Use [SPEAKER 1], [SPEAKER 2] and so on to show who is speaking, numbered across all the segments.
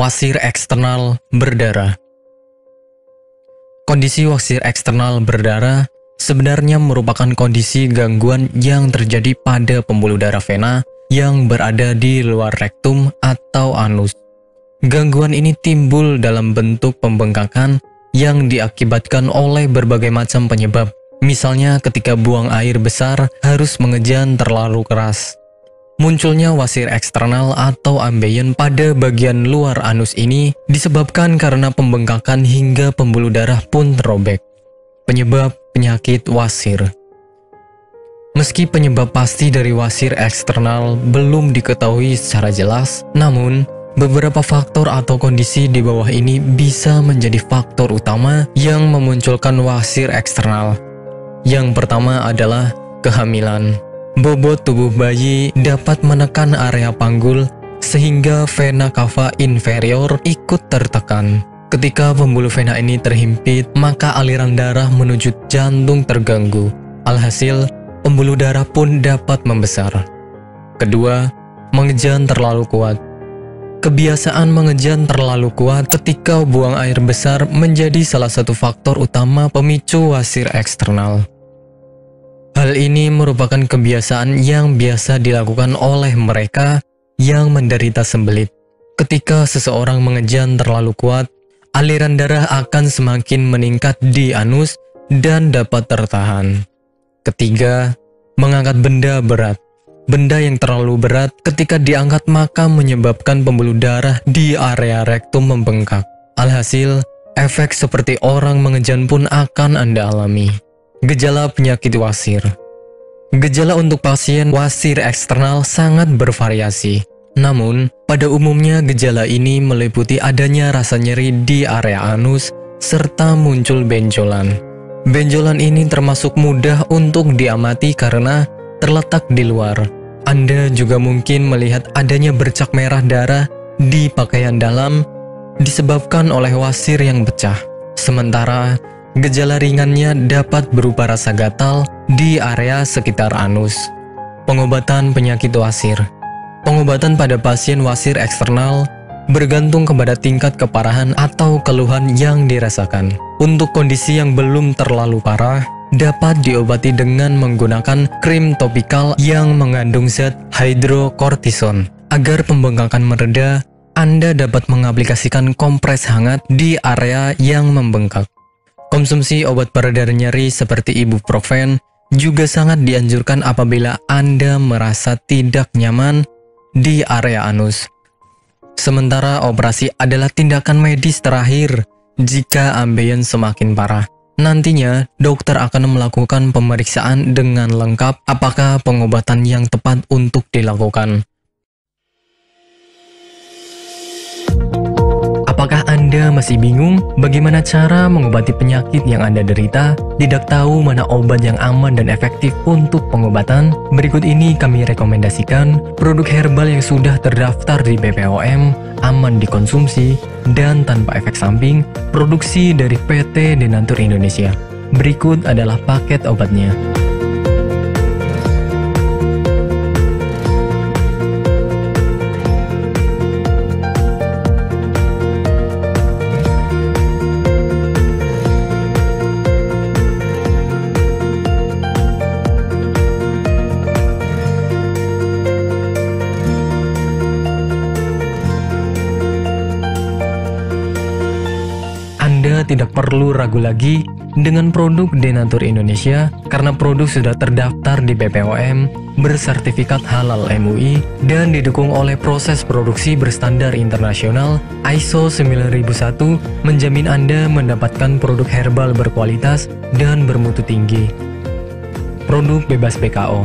[SPEAKER 1] Wasir eksternal berdarah. Kondisi wasir eksternal berdarah sebenarnya merupakan kondisi gangguan yang terjadi pada pembuluh darah vena yang berada di luar rektum atau anus. Gangguan ini timbul dalam bentuk pembengkakan yang diakibatkan oleh berbagai macam penyebab. Misalnya ketika buang air besar harus mengejan terlalu keras. Munculnya wasir eksternal atau ambeien pada bagian luar anus ini disebabkan karena pembengkakan hingga pembuluh darah pun terobek. Penyebab penyakit wasir. Meski penyebab pasti dari wasir eksternal belum diketahui secara jelas, namun beberapa faktor atau kondisi di bawah ini bisa menjadi faktor utama yang memunculkan wasir eksternal. Yang pertama adalah kehamilan. Bobot tubuh bayi dapat menekan area panggul sehingga vena cava inferior ikut tertekan. Ketika pembuluh vena ini terhimpit, maka aliran darah menuju jantung terganggu. Alhasil, pembuluh darah pun dapat membesar. Kedua, mengejan terlalu kuat. Kebiasaan mengejan terlalu kuat ketika buang air besar menjadi salah satu faktor utama pemicu wasir eksternal. Hal ini merupakan kebiasaan yang biasa dilakukan oleh mereka yang menderita sembelit. Ketika seseorang mengejan terlalu kuat, aliran darah akan semakin meningkat di anus dan dapat tertahan. Ketiga, mengangkat benda berat. Benda yang terlalu berat ketika diangkat maka menyebabkan pembuluh darah di area rektum membengkak. Alhasil, efek seperti orang mengejan pun akan Anda alami. Gejala penyakit wasir. Gejala untuk pasien wasir eksternal sangat bervariasi. Namun, pada umumnya gejala ini meliputi adanya rasa nyeri di area anus serta muncul benjolan. Benjolan ini termasuk mudah untuk diamati karena terletak di luar. Anda juga mungkin melihat adanya bercak merah darah di pakaian dalam disebabkan oleh wasir yang pecah. Sementara, gejala ringannya dapat berupa rasa gatal di area sekitar anus. Pengobatan penyakit wasir. Pengobatan pada pasien wasir eksternal bergantung kepada tingkat keparahan atau keluhan yang dirasakan. Untuk kondisi yang belum terlalu parah, dapat diobati dengan menggunakan krim topikal yang mengandung zat hidrokortison. Agar pembengkakan mereda, Anda dapat mengaplikasikan kompres hangat di area yang membengkak. Konsumsi obat pereda nyeri seperti ibuprofen juga sangat dianjurkan apabila Anda merasa tidak nyaman di area anus. Sementara operasi adalah tindakan medis terakhir jika ambeien semakin parah. Nantinya, dokter akan melakukan pemeriksaan dengan lengkap apakah pengobatan yang tepat untuk dilakukan. Apakah Anda masih bingung bagaimana cara mengobati penyakit yang Anda derita? Tidak tahu mana obat yang aman dan efektif untuk pengobatan? Berikut ini kami rekomendasikan produk herbal yang sudah terdaftar di BPOM, aman dikonsumsi, dan tanpa efek samping, produksi dari PT Denatur Indonesia. Berikut adalah paket obatnya. Anda tidak perlu ragu lagi dengan produk Denatur Indonesia karena produk sudah terdaftar di BPOM, bersertifikat halal MUI, dan didukung oleh proses produksi berstandar internasional ISO 9001, menjamin Anda mendapatkan produk herbal berkualitas dan bermutu tinggi. Produk bebas BKO.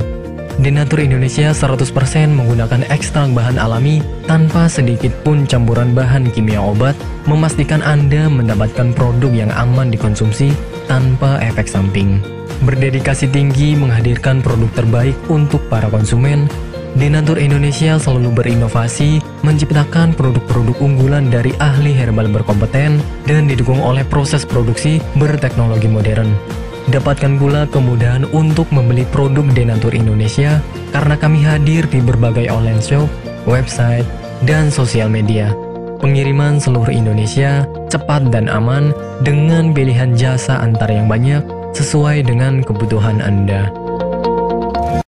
[SPEAKER 1] Denatur Indonesia 100% menggunakan ekstrak bahan alami tanpa sedikit pun campuran bahan kimia obat, memastikan Anda mendapatkan produk yang aman dikonsumsi tanpa efek samping. Berdedikasi tinggi menghadirkan produk terbaik untuk para konsumen, Denatur Indonesia selalu berinovasi, menciptakan produk-produk unggulan dari ahli herbal berkompeten dan didukung oleh proses produksi berteknologi modern. Dapatkan pula kemudahan untuk membeli produk Denatur Indonesia karena kami hadir di berbagai online shop, website, dan sosial media. Pengiriman seluruh Indonesia cepat dan aman dengan pilihan jasa antar yang banyak sesuai dengan kebutuhan Anda.